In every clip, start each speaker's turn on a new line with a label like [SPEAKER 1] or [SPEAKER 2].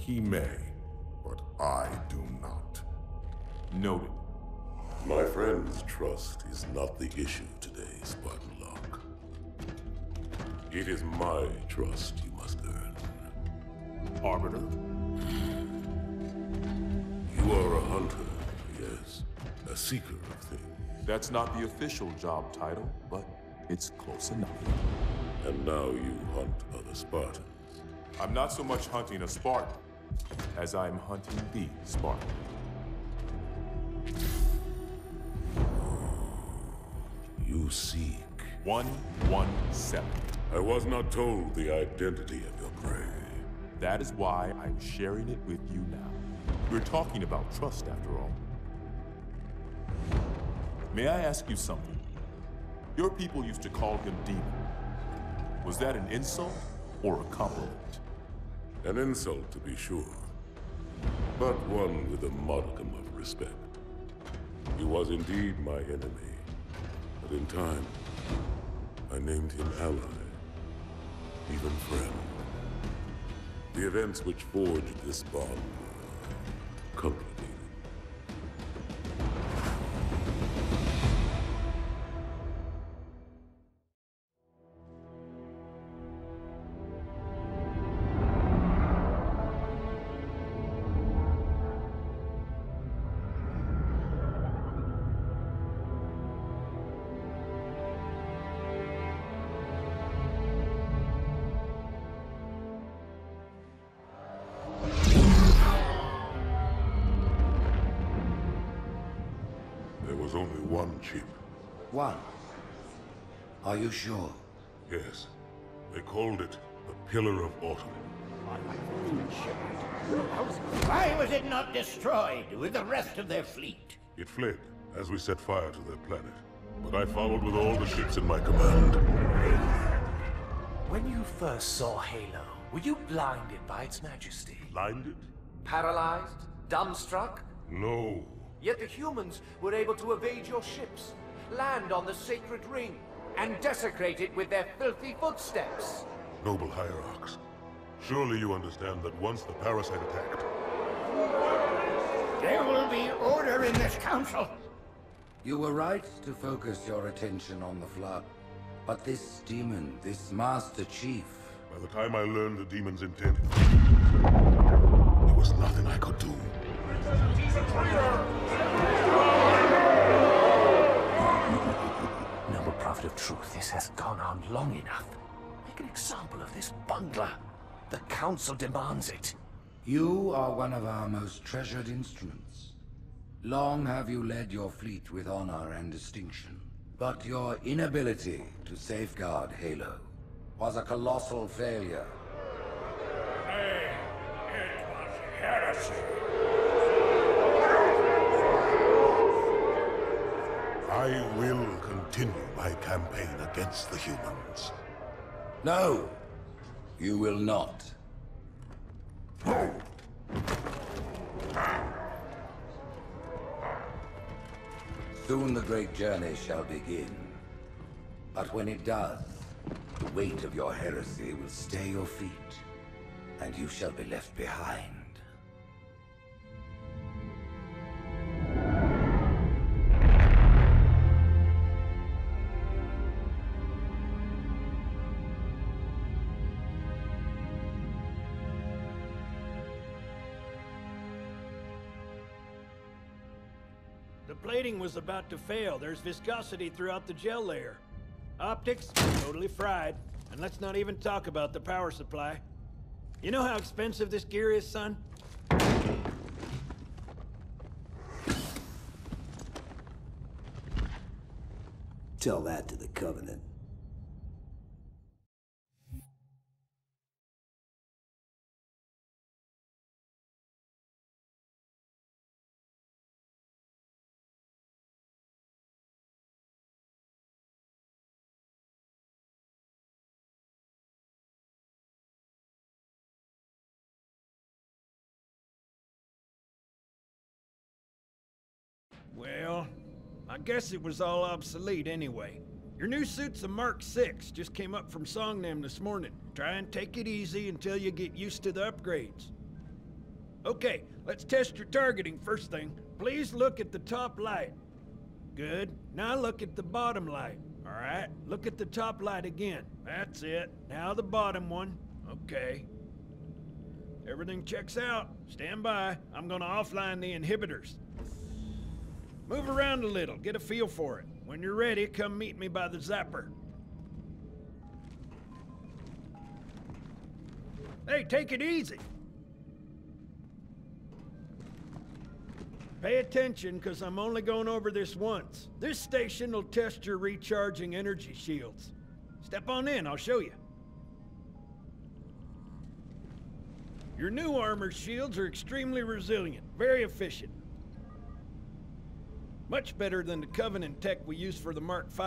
[SPEAKER 1] He may, but I do not.
[SPEAKER 2] Noted.
[SPEAKER 3] My friend's trust is not the issue today, Spartan Locke. It is my trust you must earn.
[SPEAKER 2] Arbiter?
[SPEAKER 3] You are a hunter, yes. A seeker of things.
[SPEAKER 2] That's not the official job title, but it's close enough.
[SPEAKER 3] And now you hunt other Spartans.
[SPEAKER 2] I'm not so much hunting a Spartan, as I'm hunting the Spartan.
[SPEAKER 3] You seek.
[SPEAKER 2] 117.
[SPEAKER 3] I was not told the identity of your prey.
[SPEAKER 2] That is why I'm sharing it with you now. We're talking about trust, after all. May I ask you something? Your people used to call him Demon. Was that an insult or a compliment?
[SPEAKER 3] An insult, to be sure, but one with a modicum of respect. He was indeed my enemy, but in time, I named him ally, even friend. The events which forged this bond were complicated. There was only one chip.
[SPEAKER 4] One? Are you sure?
[SPEAKER 3] Yes. They called it the Pillar of Autumn.
[SPEAKER 5] Why was it not destroyed with the rest of their fleet?
[SPEAKER 3] It fled as we set fire to their planet. But I followed with all the ships in my command.
[SPEAKER 6] When you first saw Halo, were you blinded by its majesty?
[SPEAKER 3] Blinded?
[SPEAKER 6] Paralyzed? Dumbstruck?
[SPEAKER 3] No.
[SPEAKER 6] Yet the humans were able to evade your ships, land on the sacred ring, and desecrate it with their filthy footsteps.
[SPEAKER 3] Noble Hierarchs, surely you understand that once the parasite attacked...
[SPEAKER 5] There will be order in this council.
[SPEAKER 4] You were right to focus your attention on the Flood. But this demon, this Master Chief...
[SPEAKER 3] By the time I learned the demon's intent, there was nothing I could do.
[SPEAKER 6] Noble Prophet of Truth, this has gone on long enough. Make an example of this bungler. The Council demands it.
[SPEAKER 4] You are one of our most treasured instruments. Long have you led your fleet with honor and distinction. But your inability to safeguard Halo was a colossal failure.
[SPEAKER 5] It was heresy.
[SPEAKER 3] I will continue my campaign against the humans.
[SPEAKER 4] No, you will not. Soon the great journey shall begin. But when it does, the weight of your heresy will stay your feet, and you shall be left behind.
[SPEAKER 7] The plating was about to fail. There's viscosity throughout the gel layer. Optics, totally fried. And let's not even talk about the power supply. You know how expensive this gear is, son?
[SPEAKER 8] Tell that to the Covenant.
[SPEAKER 7] Well, I guess it was all obsolete anyway. Your new suit's a Mark 6, just came up from Songnam this morning. Try and take it easy until you get used to the upgrades. Okay, let's test your targeting first thing. Please look at the top light. Good. Now look at the bottom light. All right, look at the top light again. That's it. Now the bottom one. Okay. Everything checks out. Stand by. I'm gonna offline the inhibitors. Move around a little, get a feel for it. When you're ready, come meet me by the zapper. Hey, take it easy. Pay attention, because I'm only going over this once. This station will test your recharging energy shields. Step on in, I'll show you. Your new armor shields are extremely resilient, very efficient. Much better than the Covenant tech we use for the Mark V.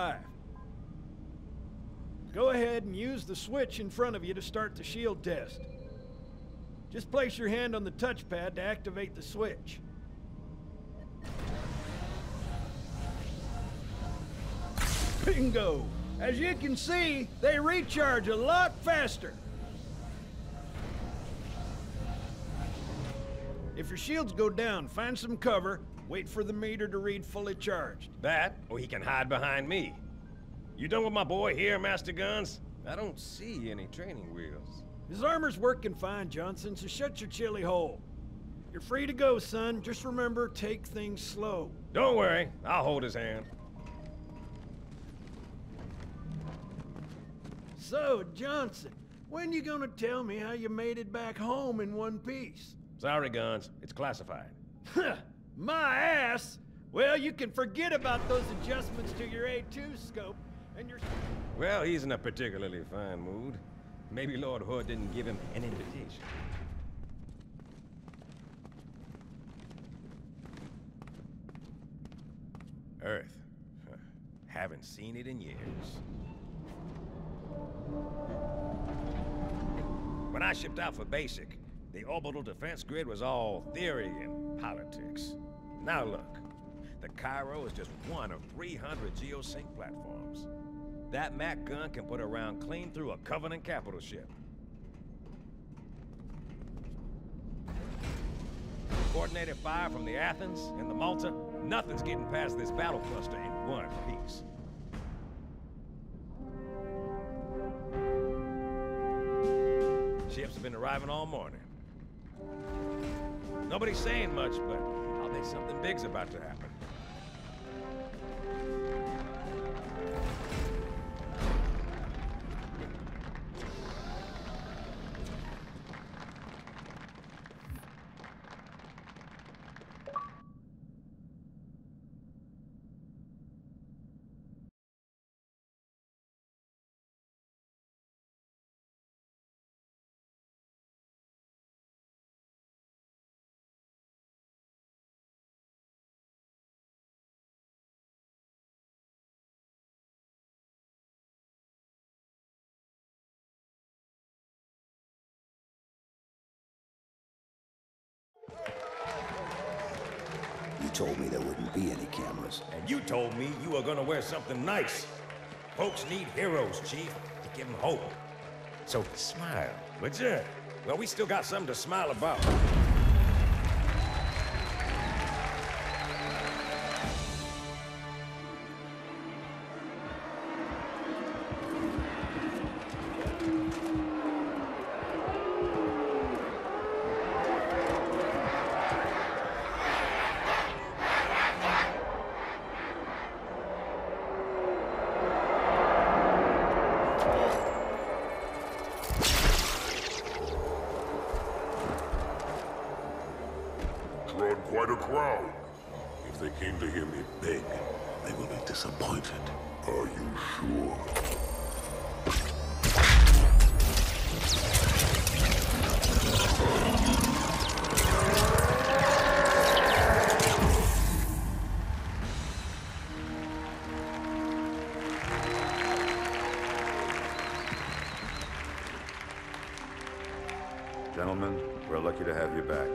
[SPEAKER 7] Go ahead and use the switch in front of you to start the shield test. Just place your hand on the touchpad to activate the switch. Bingo! As you can see, they recharge a lot faster. If your shields go down, find some cover, wait for the meter to read fully charged.
[SPEAKER 9] That, or he can hide behind me. You done with my boy here, Master Guns? I don't see any training wheels.
[SPEAKER 7] His armor's working fine, Johnson, so shut your chilly hole. You're free to go, son. Just remember, take things slow.
[SPEAKER 9] Don't worry, I'll hold his hand.
[SPEAKER 7] So, Johnson, when you gonna tell me how you made it back home in one piece?
[SPEAKER 9] Sorry, Guns. It's classified.
[SPEAKER 7] My ass! Well, you can forget about those adjustments to your A2 scope, and your...
[SPEAKER 9] Well, he's in a particularly fine mood. Maybe Lord Hood didn't give him an invitation. Earth. Haven't seen it in years. When I shipped out for basic, the orbital defense grid was all theory and politics. Now look, the Cairo is just one of 300 geosync platforms. That Mac gun can put a round clean through a Covenant capital ship. Coordinated fire from the Athens and the Malta, nothing's getting past this battle cluster in one piece. Ships have been arriving all morning. Nobody's saying much, but I'll bet something big's about to happen.
[SPEAKER 8] You told me there wouldn't be any cameras.
[SPEAKER 9] And you told me you were gonna wear something nice. Folks need heroes, Chief, to give them hope. So smile, would you? Well, we still got something to smile about.
[SPEAKER 3] Drawn quite a crowd. If they came to hear me beg, they will be disappointed. Are you sure?
[SPEAKER 10] Gentlemen, we're lucky to have you back.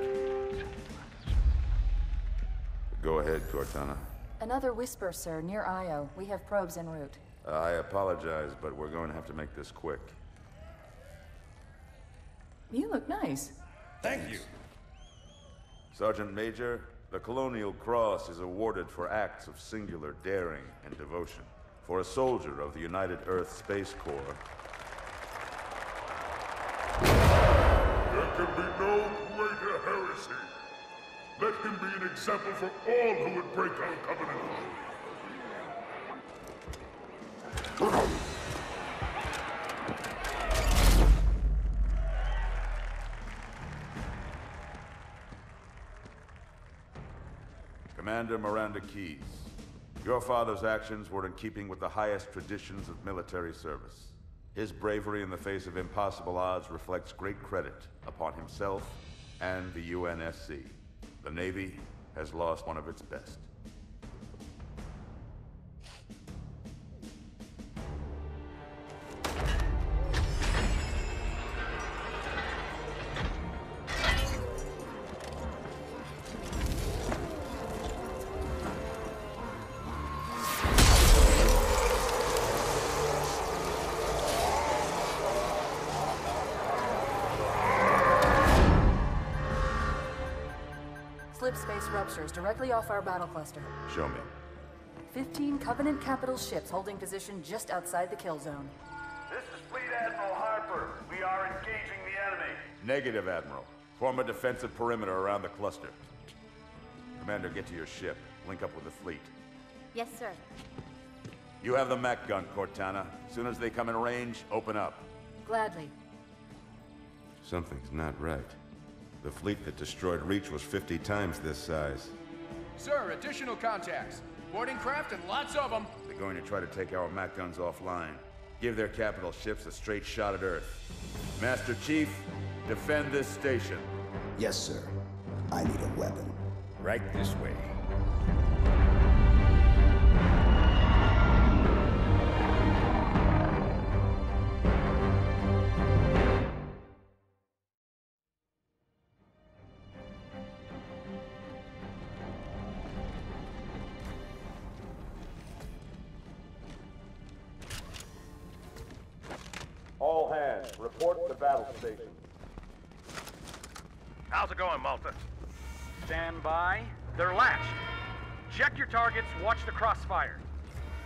[SPEAKER 10] Go ahead, Cortana.
[SPEAKER 11] Another whisper, sir, near Io. We have probes en route.
[SPEAKER 10] I apologize, but we're going to have to make this quick.
[SPEAKER 11] You look nice.
[SPEAKER 9] Thank you.
[SPEAKER 10] Sergeant Major, the Colonial Cross is awarded for acts of singular daring and devotion. For a soldier of the United Earth Space Corps.
[SPEAKER 3] There can be no greater heresy. Let him be an example for all who would break our covenant.
[SPEAKER 10] Commander Miranda Keyes, your father's actions were in keeping with the highest traditions of military service. His bravery in the face of impossible odds reflects great credit upon himself and the UNSC. The Navy has lost one of its best.
[SPEAKER 11] Slip space ruptures directly off our battle cluster.
[SPEAKER 10] Show me.
[SPEAKER 11] 15 Covenant capital ships holding position just outside the kill zone.
[SPEAKER 12] This is Fleet Admiral Harper. We are engaging the enemy.
[SPEAKER 10] Negative, Admiral. Form a defensive perimeter around the cluster. Commander, get to your ship. Link up with the fleet.
[SPEAKER 13] Yes, sir.
[SPEAKER 10] You have the mech gun, Cortana. As soon as they come in range, open up.
[SPEAKER 11] Gladly.
[SPEAKER 10] Something's not right. The fleet that destroyed Reach was 50 times this size.
[SPEAKER 14] Sir, additional contacts. Boarding craft and lots of them.
[SPEAKER 10] They're going to try to take our mech guns offline. Give their capital ships a straight shot at Earth. Master Chief, defend this station.
[SPEAKER 8] Yes, sir. I need a weapon.
[SPEAKER 9] Right this way.
[SPEAKER 12] All hands, report to battle station.
[SPEAKER 15] How's it going, Malta? Stand by. They're latched. Check your targets, watch the crossfire.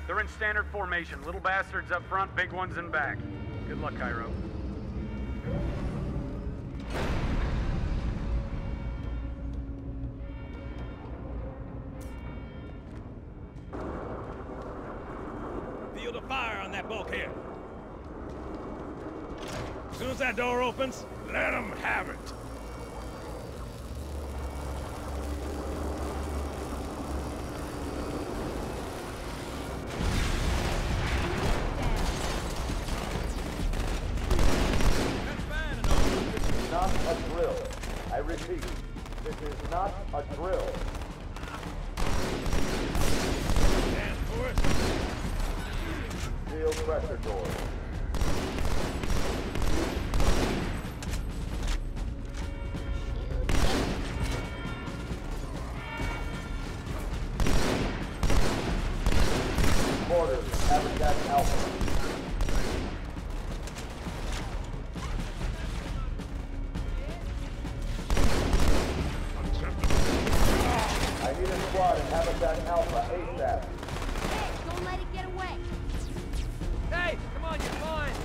[SPEAKER 15] They're in standard formation. Little bastards up front, big ones in back. Good luck, Cairo.
[SPEAKER 9] Field of fire on that bulkhead. As soon as that door opens, let them have it.
[SPEAKER 12] This is not a drill. I repeat, this is not a drill.
[SPEAKER 9] Stand for it.
[SPEAKER 12] Steel pressure door. Orders, Habitat Alpha. I need a squad in Habitat Alpha ASAP.
[SPEAKER 13] Hey, don't let it get away.
[SPEAKER 14] Hey, come on, you're fine.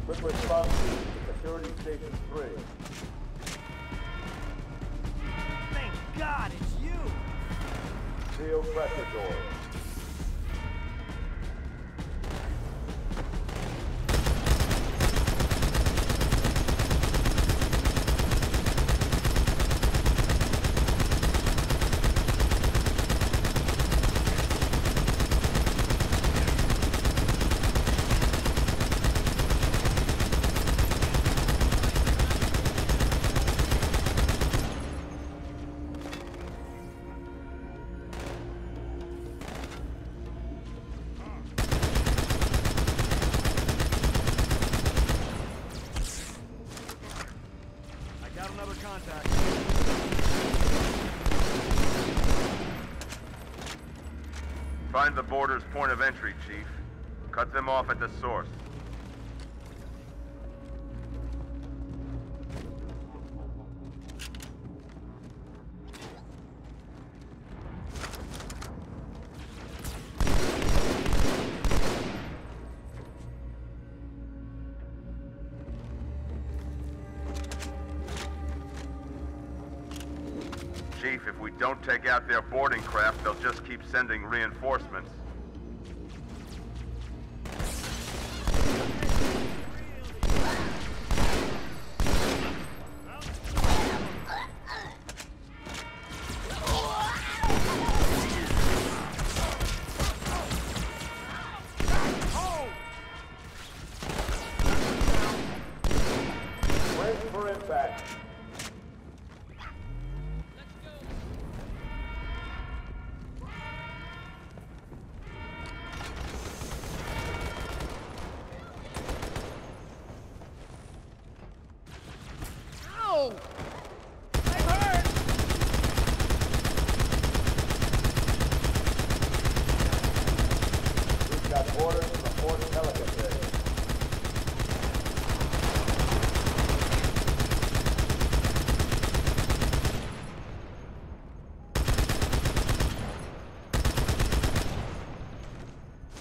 [SPEAKER 12] Quick response team to Security Station 3.
[SPEAKER 14] Thank God it's you.
[SPEAKER 12] Steel pressure door.
[SPEAKER 16] Find the border's point of entry, Chief. Cut them off at the source. Chief, if we don't take out their boarding craft, they'll just keep sending reinforcements.
[SPEAKER 12] Brace for impact.
[SPEAKER 14] Ow! I'm hurt!
[SPEAKER 12] We've got orders from the Fort Pelican Bay.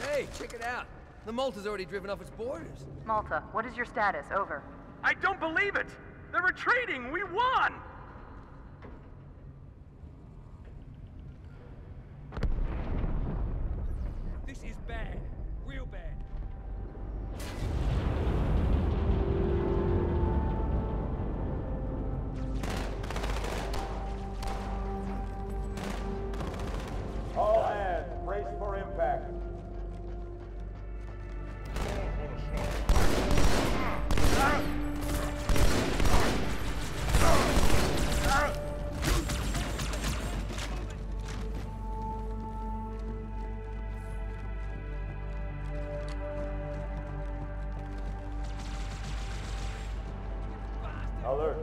[SPEAKER 17] Hey, check it out. The Malta's already driven off its boarders.
[SPEAKER 11] Malta, what is your status? Over.
[SPEAKER 15] I don't believe it! They're retreating! We won!
[SPEAKER 17] This is bad. Real bad.
[SPEAKER 12] All hands, brace for impact. Alert.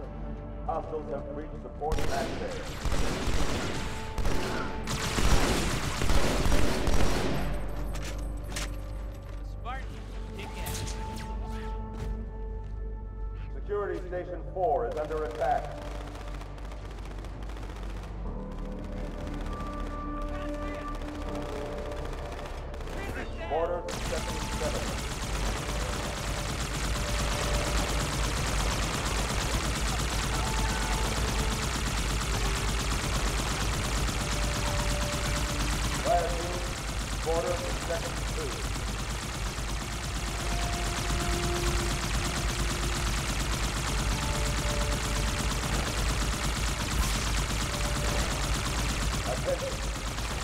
[SPEAKER 12] Hostiles have reached the port of access.
[SPEAKER 14] Spartan, kick ass.
[SPEAKER 12] Security Station 4 is under attack. Order 77. Latitude, border second 2. Attention,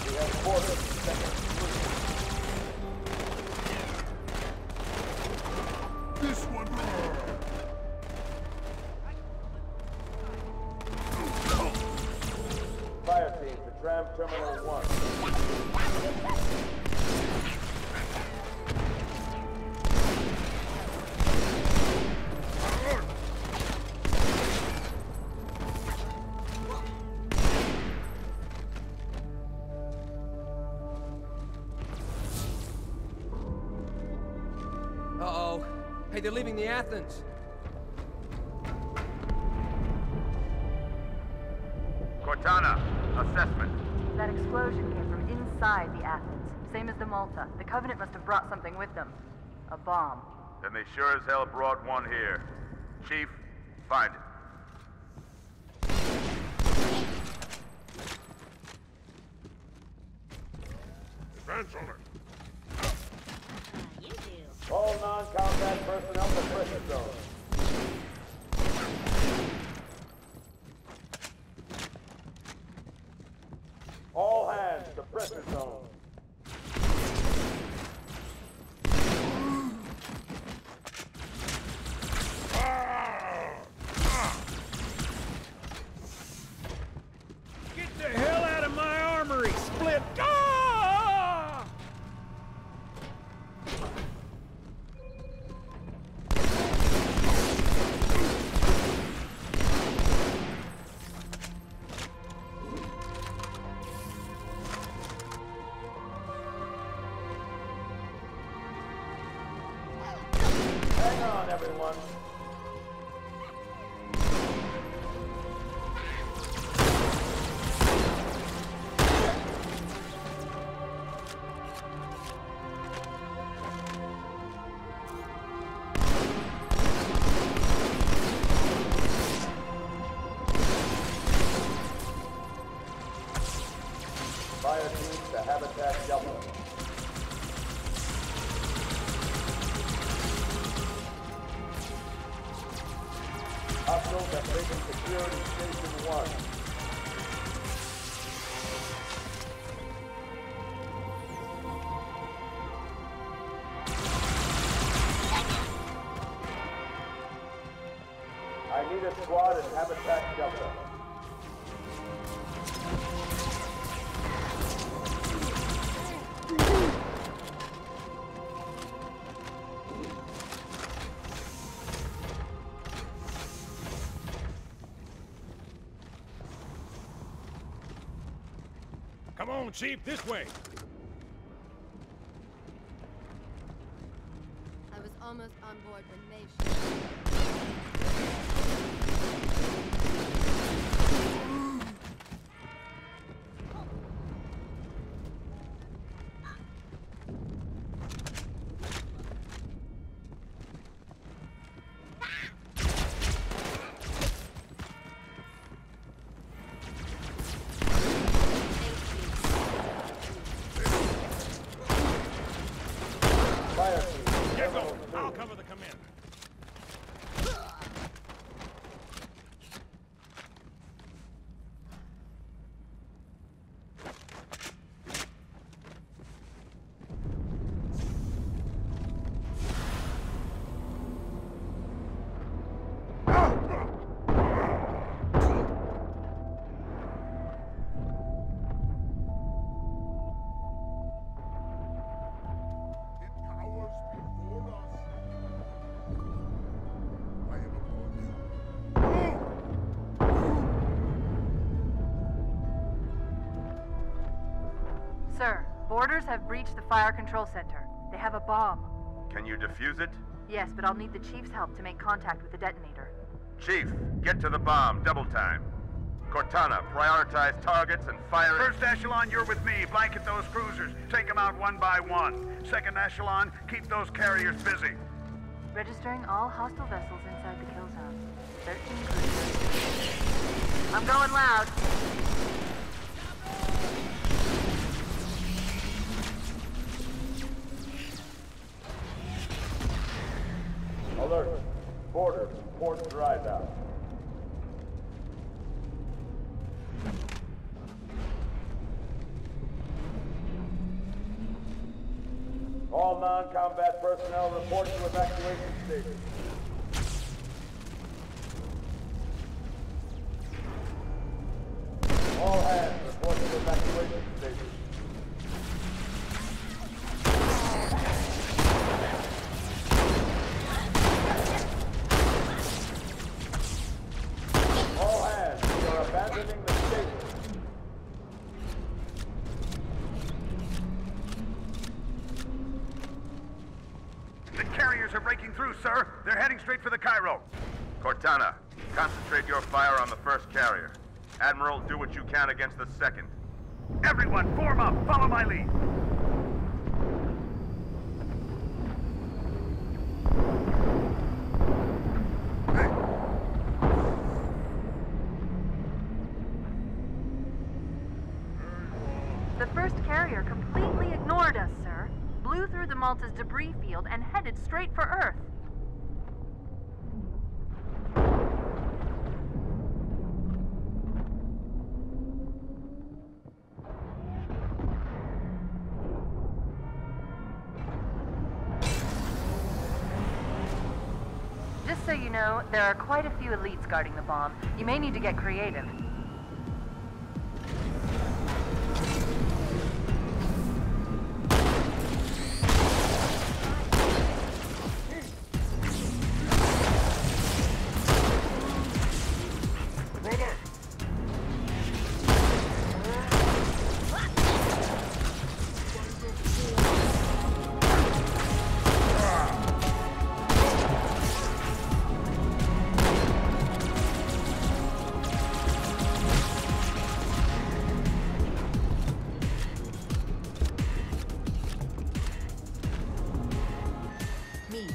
[SPEAKER 12] we have border second 3.
[SPEAKER 1] This one.
[SPEAKER 12] Fire team to Tram Terminal 1.
[SPEAKER 17] Uh-oh. Hey, they're leaving the Athens.
[SPEAKER 16] Cortana, assessment.
[SPEAKER 11] That explosion came from inside the Athens. Same as the Malta. The Covenant must have brought something with them. A bomb.
[SPEAKER 16] Then they sure as hell brought one here. Chief, find it.
[SPEAKER 3] Advance on it.
[SPEAKER 12] All non-combat personnel to pressure zone. All hands to pressure zone.
[SPEAKER 7] Get the hell out of my armory, Split! Ah!
[SPEAKER 12] Hang on, everyone. fire teams to Habitat Delta. Hostiles have taken security station 1. I need a squad in Habitat Delta.
[SPEAKER 9] Come on, Chief, this way.
[SPEAKER 13] I was almost on board when May
[SPEAKER 9] I'll cover the command.
[SPEAKER 11] Sir, boarders have breached the fire control center. They have a bomb.
[SPEAKER 16] Can you defuse it?
[SPEAKER 11] Yes, but I'll need the Chief's help to make contact with the detonator.
[SPEAKER 16] Chief, get to the bomb, double time. Cortana, prioritize targets and fire it.
[SPEAKER 18] First echelon, you're with me. Blanket those cruisers. Take them out one by one. Second echelon, keep those carriers busy.
[SPEAKER 11] Registering all hostile vessels inside the kill zone. 13 cruisers. I'm going loud.
[SPEAKER 12] Alert. Boarders, port drive out. All non-combat personnel report to evacuation station. All hands report to evacuation station. All hands, we are abandoning the station.
[SPEAKER 18] The carriers are breaking through, sir. They're heading straight for the Cairo.
[SPEAKER 16] Cortana, concentrate your fire on the first carrier. Admiral, do what you can against the second.
[SPEAKER 18] Everyone, form up. Follow my lead.
[SPEAKER 11] The first carrier completely ignored us, sir. Blew through the Malta's debris field and headed straight for Earth. Just so you know, there are quite a few elites guarding the bomb. You may need to get creative.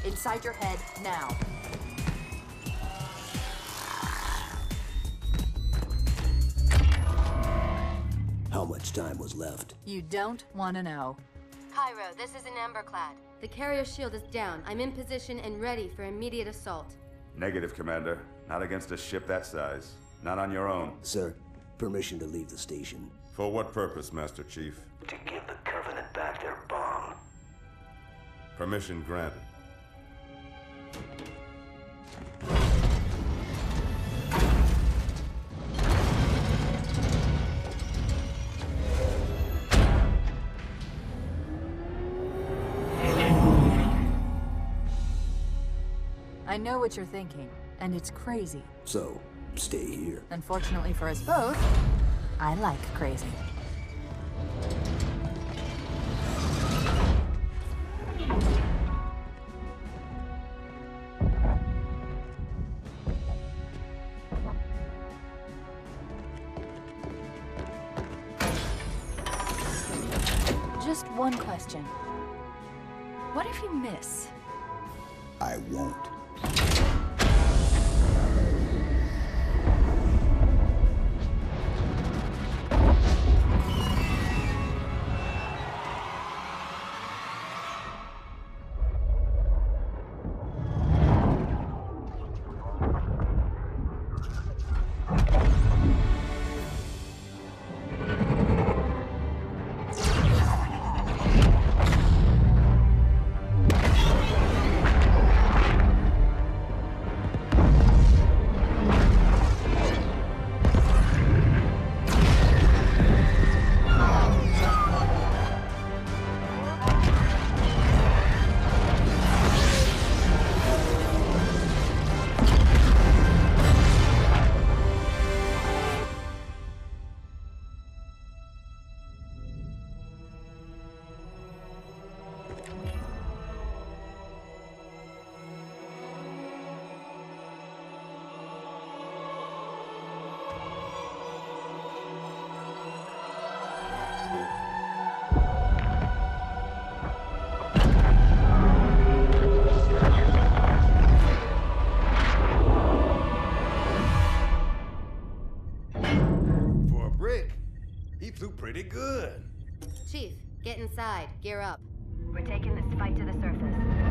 [SPEAKER 19] Inside your head, now.
[SPEAKER 8] Helmet much time was left?
[SPEAKER 11] You don't want to know.
[SPEAKER 13] Cairo, this is an Emberclad. The carrier shield is down. I'm in position and ready for immediate assault.
[SPEAKER 10] Negative, Commander. Not against a ship that size. Not on your own.
[SPEAKER 8] Sir, permission to leave the station.
[SPEAKER 10] For what purpose, Master Chief?
[SPEAKER 8] To give the Covenant back their bomb.
[SPEAKER 10] Permission granted.
[SPEAKER 11] I know what you're thinking, and it's crazy.
[SPEAKER 8] So, stay here.
[SPEAKER 11] Unfortunately for us both, I like crazy. Just one question. What if you miss?
[SPEAKER 8] I won't.
[SPEAKER 9] Pretty good.
[SPEAKER 13] Chief, get inside. Gear up. We're taking this fight to the surface.